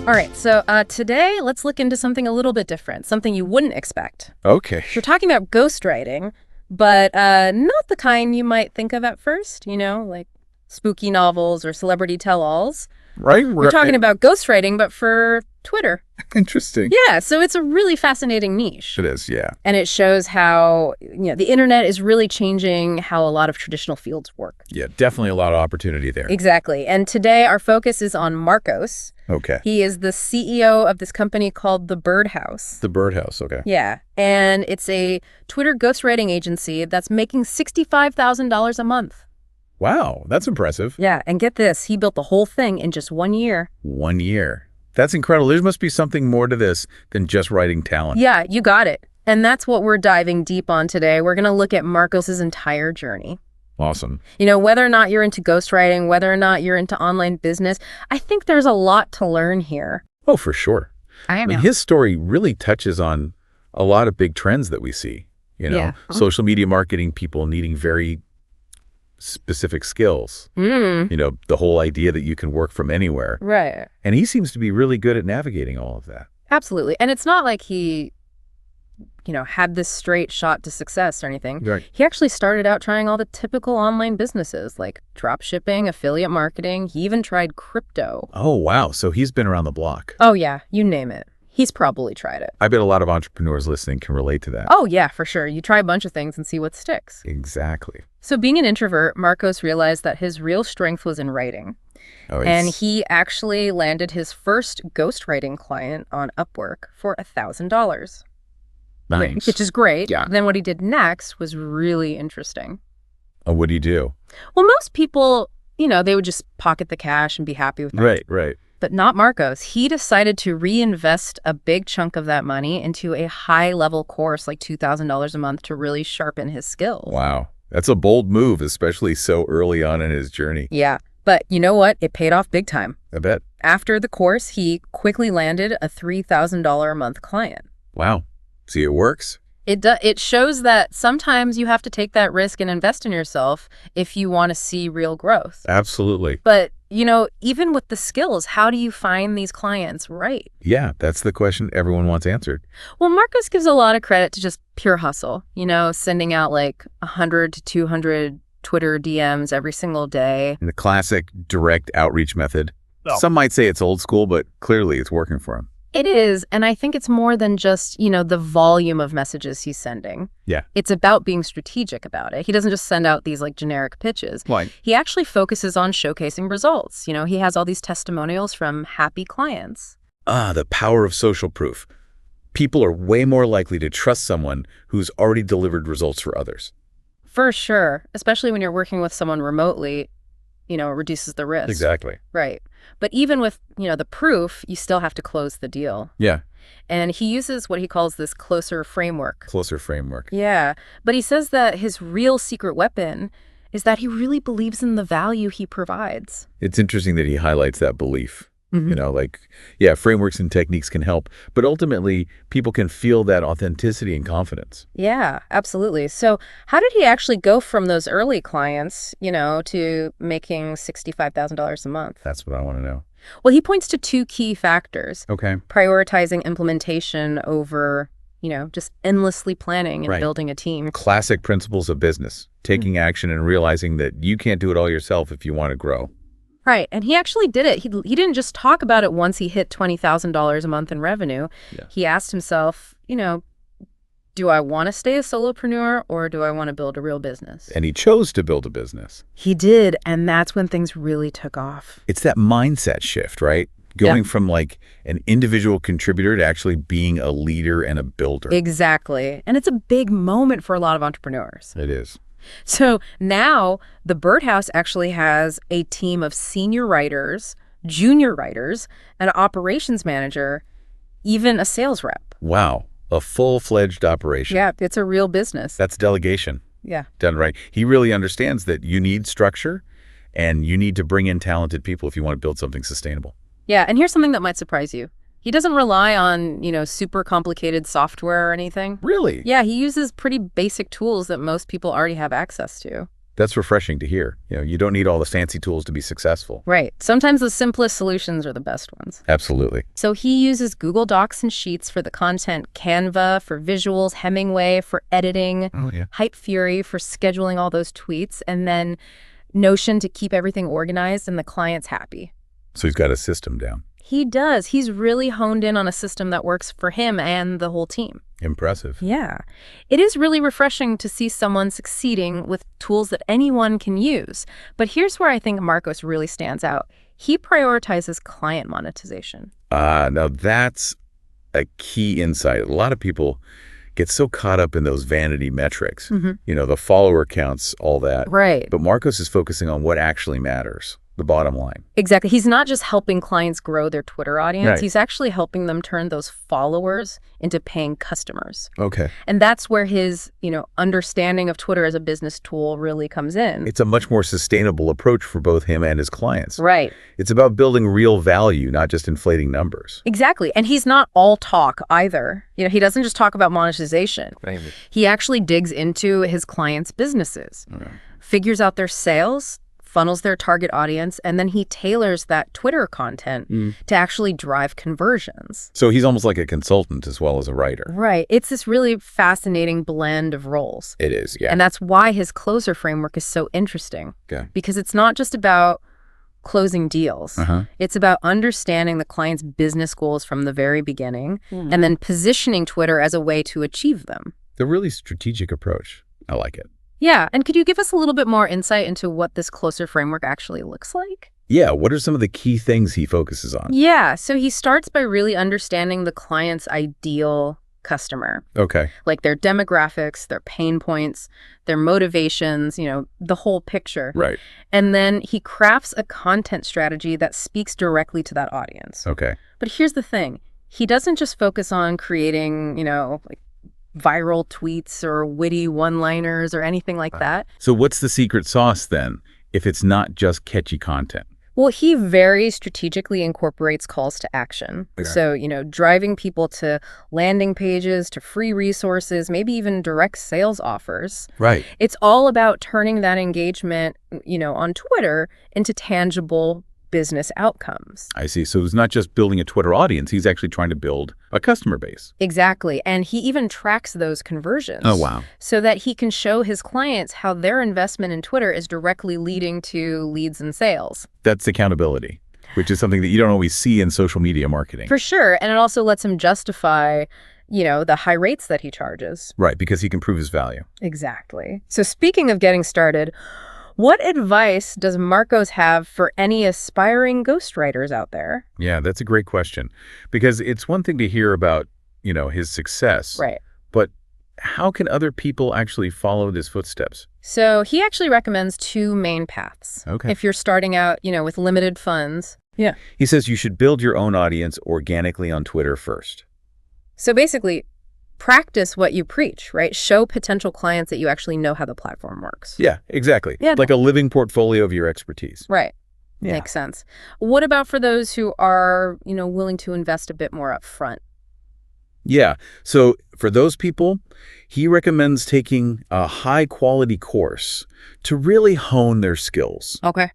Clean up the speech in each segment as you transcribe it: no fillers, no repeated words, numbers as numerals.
All right, so today let's look into something a little bit different, something you wouldn't expect. Okay. We're talking about ghostwriting, but not the kind you might think of at first, like spooky novels or celebrity tell-alls. Right? We're talking about ghostwriting, but for Twitter. Interesting. Yeah, so it's a really fascinating niche. It is, yeah. And it shows how, the internet is really changing how a lot of traditional fields work. Yeah, definitely a lot of opportunity there. Exactly. And today our focus is on Marcos. Okay. He is the CEO of this company called The Birdhouse. The Birdhouse, okay. Yeah, and it's a Twitter ghostwriting agency that's making $65,000 a month. Wow, that's impressive. Yeah, and get this, he built the whole thing in just 1 year. 1 year. That's incredible. There must be something more to this than just writing talent. Yeah, you got it. And that's what we're diving deep on today. We're going to look at Marcos's entire journey. Awesome. Whether or not you're into ghostwriting, whether or not you're into online business, I think there's a lot to learn here. Oh, for sure. I know. His story really touches on a lot of big trends that we see. Yeah. Social media marketing, people needing very specific skills. The whole idea that you can work from anywhere. Right. And he seems to be really good at navigating all of that. Absolutely. And it's not like he, had this straight shot to success or anything. Right. He actually started out trying all the typical online businesses like drop shipping, affiliate marketing. He even tried crypto. Oh, wow. So he's been around the block. Oh, yeah. You name it. He's probably tried it. I bet a lot of entrepreneurs listening can relate to that. Oh, yeah, for sure. You try a bunch of things and see what sticks. Exactly. So being an introvert, Marcos realized that his real strength was in writing. And he actually landed his first ghostwriting client on Upwork for $1,000. Nice. Which is great. Yeah. Then what he did next was really interesting. What do you do? Well, most people, they would just pocket the cash and be happy with that. Right. But not Marcos. He decided to reinvest a big chunk of that money into a high-level course, like $2,000 a month, to really sharpen his skills. Wow. That's a bold move, especially so early on in his journey. Yeah. But you know what? It paid off big time. I bet. After the course, he quickly landed a $3,000 a month client. Wow. See, it works. It shows that sometimes you have to take that risk and invest in yourself if you want to see real growth. Absolutely. But, even with the skills, how do you find these clients right? Yeah, that's the question everyone wants answered. Well, Marcos gives a lot of credit to just pure hustle, sending out like 100 to 200 Twitter DMs every single day. And the classic direct outreach method. Oh. Some might say it's old school, but clearly it's working for him. It is, and I think it's more than just, the volume of messages he's sending. Yeah. It's about being strategic about it. He doesn't just send out these, generic pitches. Why? He actually focuses on showcasing results. He has all these testimonials from happy clients. The power of social proof. People are way more likely to trust someone who's already delivered results for others. For sure, especially when you're working with someone remotely, it reduces the risk. Exactly. Right. But even with, the proof, you still have to close the deal. Yeah. And he uses what he calls this closer framework. Closer framework. Yeah. But he says that his real secret weapon is that he really believes in the value he provides. It's interesting that he highlights that belief. Mm-hmm. Frameworks and techniques can help, but ultimately people can feel that authenticity and confidence. Yeah, absolutely. So how did he actually go from those early clients, to making $65,000 a month? That's what I want to know. Well, he points to two key factors. Okay. Prioritizing implementation over, just endlessly planning and Right. building a team. Classic principles of business, taking action and realizing that you can't do it all yourself if you want to grow. Right. And he actually did it. He didn't just talk about it once he hit $20,000 a month in revenue. Yeah. He asked himself, do I want to stay a solopreneur or do I want to build a real business? And he chose to build a business. He did. And that's when things really took off. It's that mindset shift, right? Going from an individual contributor to actually being a leader and a builder. Exactly. And it's a big moment for a lot of entrepreneurs. It is. So now the Birdhouse actually has a team of senior writers, junior writers, an operations manager, even a sales rep. Wow. A full-fledged operation. Yeah, it's a real business. That's delegation. Yeah. Done right. He really understands that you need structure and you need to bring in talented people if you want to build something sustainable. Yeah, and here's something that might surprise you. He doesn't rely on, super complicated software or anything. Really? Yeah, he uses pretty basic tools that most people already have access to. That's refreshing to hear. You don't need all the fancy tools to be successful. Right. Sometimes the simplest solutions are the best ones. Absolutely. So he uses Google Docs and Sheets for the content, Canva for visuals, Hemingway for editing, Hype Fury for scheduling all those tweets, and then Notion to keep everything organized and the clients happy. So he's got a system down. He does. He's really honed in on a system that works for him and the whole team. Impressive. Yeah. It is really refreshing to see someone succeeding with tools that anyone can use. But here's where I think Marcos really stands out. He prioritizes client monetization. Now that's a key insight. A lot of people get so caught up in those vanity metrics, the follower counts, all that. Right. But Marcos is focusing on what actually matters. The bottom line. Exactly. He's not just helping clients grow their Twitter audience. Right. He's actually helping them turn those followers into paying customers. Okay. And that's where his, understanding of Twitter as a business tool really comes in. It's a much more sustainable approach for both him and his clients. Right. It's about building real value, not just inflating numbers. Exactly. And he's not all talk either. He doesn't just talk about monetization. Right. He actually digs into his clients' businesses, figures out their sales, funnels their target audience, and then he tailors that Twitter content to actually drive conversions. So he's almost like a consultant as well as a writer. Right. It's this really fascinating blend of roles. It is, yeah. And that's why his closer framework is so interesting. Okay. Because it's not just about closing deals. It's about understanding the client's business goals from the very beginning and then positioning Twitter as a way to achieve them. The really strategic approach. I like it. Yeah. And could you give us a little bit more insight into what this closer framework actually looks like? Yeah. What are some of the key things he focuses on? Yeah. So he starts by really understanding the client's ideal customer. Okay. Like their demographics, their pain points, their motivations, the whole picture. Right. And then he crafts a content strategy that speaks directly to that audience. Okay. But here's the thing. He doesn't just focus on creating, viral tweets or witty one-liners or anything like that. So what's the secret sauce then, if it's not just catchy content? Well, he very strategically incorporates calls to action. Okay. So, driving people to landing pages, to free resources, maybe even direct sales offers. Right. It's all about turning that engagement, on Twitter into tangible business outcomes. I see. So it's not just building a Twitter audience. He's actually trying to build a customer base. Exactly. And he even tracks those conversions. Oh, wow. So that he can show his clients how their investment in Twitter is directly leading to leads and sales. That's accountability, which is something that you don't always see in social media marketing. For sure. And it also lets him justify the high rates that he charges. Right, because he can prove his value. Exactly. So speaking of getting started, what advice does Marcos have for any aspiring ghostwriters out there? Yeah, that's a great question. Because it's one thing to hear about, his success. Right. But how can other people actually follow his footsteps? So he actually recommends two main paths. Okay. If you're starting out, with limited funds. Yeah. He says you should build your own audience organically on Twitter first. So basically, practice what you preach, right? Show potential clients that you actually know how the platform works. Yeah, exactly. Yeah. Like a living portfolio of your expertise. Right. Yeah. Makes sense. What about for those who are, willing to invest a bit more up front? Yeah. So for those people, he recommends taking a high-quality course to really hone their skills. Okay.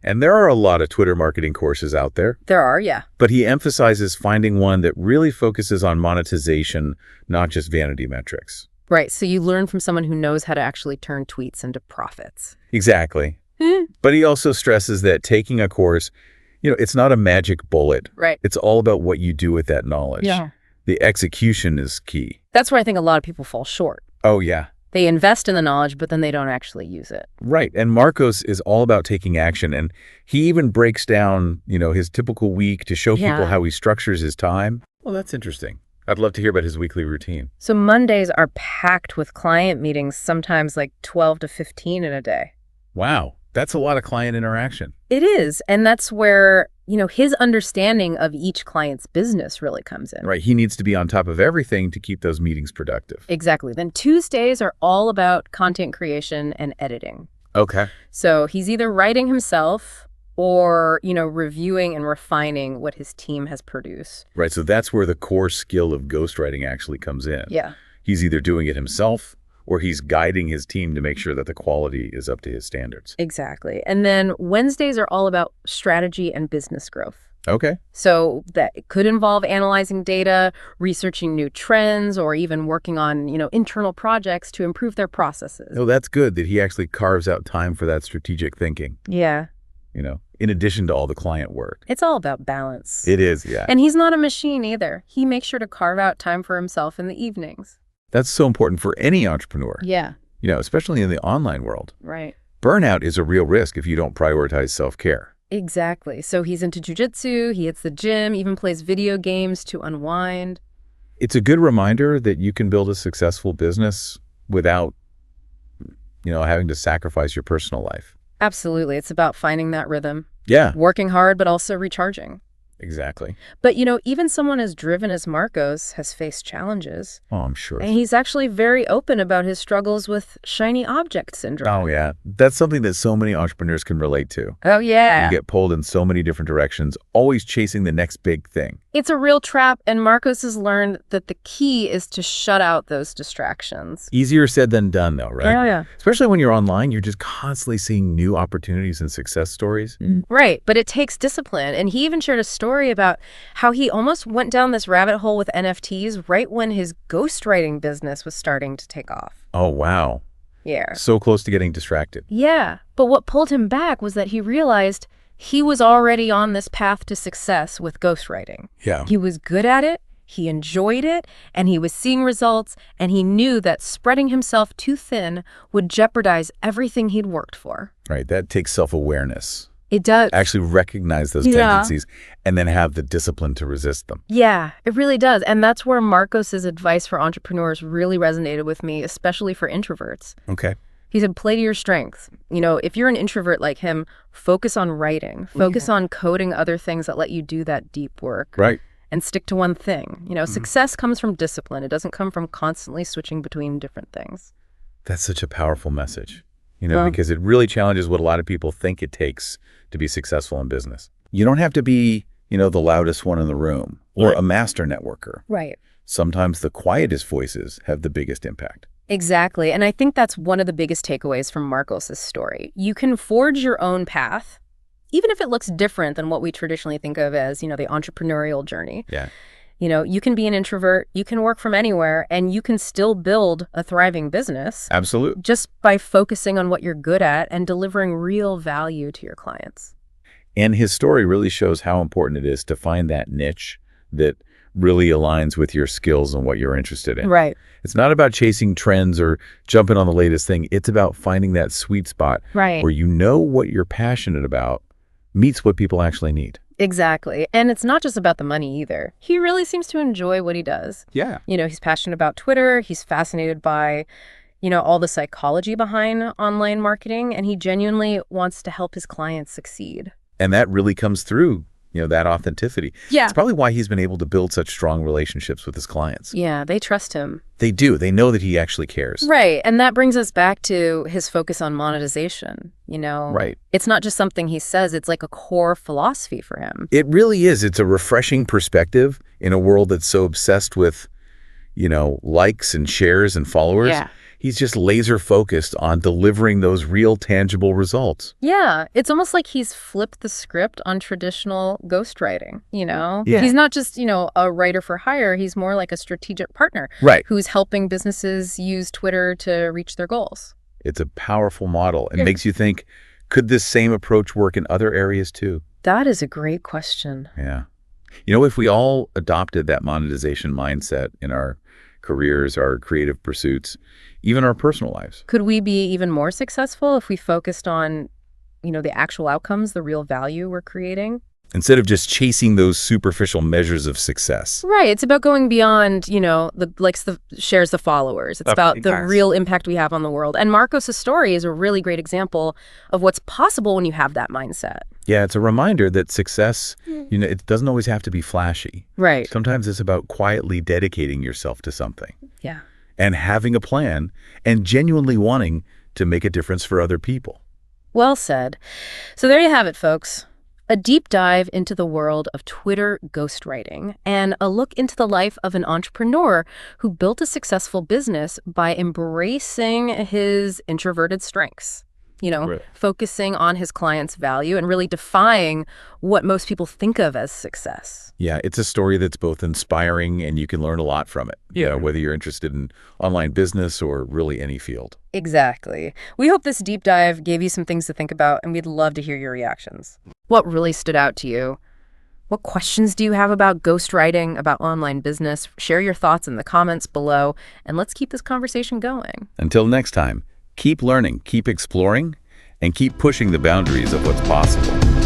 And there are a lot of Twitter marketing courses out there. There are, yeah. But he emphasizes finding one that really focuses on monetization, not just vanity metrics. Right. So you learn from someone who knows how to actually turn tweets into profits. Exactly. But he also stresses that taking a course, it's not a magic bullet. Right. It's all about what you do with that knowledge. Yeah. The execution is key. That's where I think a lot of people fall short. Oh, yeah. They invest in the knowledge, but then they don't actually use it. Right. And Marcos is all about taking action. And he even breaks down, his typical week to show people how he structures his time. Well, that's interesting. I'd love to hear about his weekly routine. So Mondays are packed with client meetings, sometimes like 12 to 15 in a day. Wow. That's a lot of client interaction. It is. And that's where, his understanding of each client's business really comes in. Right. He needs to be on top of everything to keep those meetings productive. Exactly. Then Tuesdays are all about content creation and editing. Okay. So he's either writing himself or, reviewing and refining what his team has produced. Right. So that's where the core skill of ghostwriting actually comes in. Yeah. He's either doing it himself or he's guiding his team to make sure that the quality is up to his standards. Exactly. And then Wednesdays are all about strategy and business growth. Okay. So that could involve analyzing data, researching new trends, or even working on, internal projects to improve their processes. Oh, that's good that he actually carves out time for that strategic thinking. Yeah. In addition to all the client work. It's all about balance. It is, yeah. And he's not a machine either. He makes sure to carve out time for himself in the evenings. That's so important for any entrepreneur. Yeah. Especially in the online world. Right. Burnout is a real risk if you don't prioritize self-care. Exactly. So he's into jujitsu, he hits the gym, even plays video games to unwind. It's a good reminder that you can build a successful business without, having to sacrifice your personal life. Absolutely. It's about finding that rhythm. Yeah. Working hard, but also recharging. Exactly. But, even someone as driven as Marcos has faced challenges. Oh, I'm sure. And he's actually very open about his struggles with shiny object syndrome. Oh, yeah. That's something that so many entrepreneurs can relate to. Oh, yeah. You get pulled in so many different directions, always chasing the next big thing. It's a real trap, and Marcos has learned that the key is to shut out those distractions. Easier said than done, though, right? Oh, yeah. Especially when you're online, you're just constantly seeing new opportunities and success stories. Right, but it takes discipline. And he even shared a story about how he almost went down this rabbit hole with NFTs right when his ghostwriting business was starting to take off. Oh, wow. Yeah. So close to getting distracted. Yeah, but what pulled him back was that he realized he was already on this path to success with ghostwriting. Yeah. He was good at it, he enjoyed it, and he was seeing results, and he knew that spreading himself too thin would jeopardize everything he'd worked for. Right. That takes self-awareness. It does. Actually recognize those tendencies and then have the discipline to resist them. Yeah, it really does. And that's where Marcos's advice for entrepreneurs really resonated with me, especially for introverts. Okay. He said, play to your strengths. If you're an introvert like him, focus on writing, focus on coding other things that let you do that deep work. Right. And stick to one thing. Success comes from discipline. It doesn't come from constantly switching between different things. That's such a powerful message, because it really challenges what a lot of people think it takes to be successful in business. You don't have to be, the loudest one in the room or a master networker. Right. Sometimes the quietest voices have the biggest impact. Exactly. And I think that's one of the biggest takeaways from Marcos's story. You can forge your own path, even if it looks different than what we traditionally think of as, the entrepreneurial journey. Yeah. You can be an introvert, you can work from anywhere, and you can still build a thriving business. Absolutely. Just by focusing on what you're good at and delivering real value to your clients. And his story really shows how important it is to find that niche that really aligns with your skills and what you're interested in. Right. It's not about chasing trends or jumping on the latest thing. It's about finding that sweet spot where what you're passionate about meets what people actually need. Exactly. And it's not just about the money either. He really seems to enjoy what he does. Yeah. He's passionate about Twitter. He's fascinated by, all the psychology behind online marketing, and he genuinely wants to help his clients succeed. And that really comes through, that authenticity. Yeah. It's probably why he's been able to build such strong relationships with his clients. Yeah, they trust him. They do. They know that he actually cares. Right. And that brings us back to his focus on monetization, Right. It's not just something he says, it's like a core philosophy for him. It really is. It's a refreshing perspective in a world that's so obsessed with, likes and shares and followers. Yeah. He's just laser focused on delivering those real tangible results. Yeah, it's almost like he's flipped the script on traditional ghostwriting, Yeah. He's not just, a writer for hire. He's more like a strategic partner. Right. Who's helping businesses use Twitter to reach their goals. It's a powerful model. It makes you think, could this same approach work in other areas too? That is a great question. Yeah. If we all adopted that monetization mindset in our careers, our creative pursuits, even our personal lives. Could we be even more successful if we focused on, the actual outcomes, the real value we're creating? Instead of just chasing those superficial measures of success. Right. It's about going beyond, the likes, the shares, the followers. It's about the real impact we have on the world. And Marcos's story is a really great example of what's possible when you have that mindset. Yeah, it's a reminder that success, it doesn't always have to be flashy. Right. Sometimes it's about quietly dedicating yourself to something. Yeah. And having a plan and genuinely wanting to make a difference for other people. Well said. So there you have it, folks. A deep dive into the world of Twitter ghostwriting and a look into the life of an entrepreneur who built a successful business by embracing his introverted strengths. Right. Focusing on his client's value and really defying what most people think of as success. Yeah, it's a story that's both inspiring and you can learn a lot from it. Yeah. Whether you're interested in online business or really any field. Exactly. We hope this deep dive gave you some things to think about, and we'd love to hear your reactions. What really stood out to you? What questions do you have about ghostwriting, about online business? Share your thoughts in the comments below, and let's keep this conversation going. Until next time, keep learning, keep exploring, and keep pushing the boundaries of what's possible.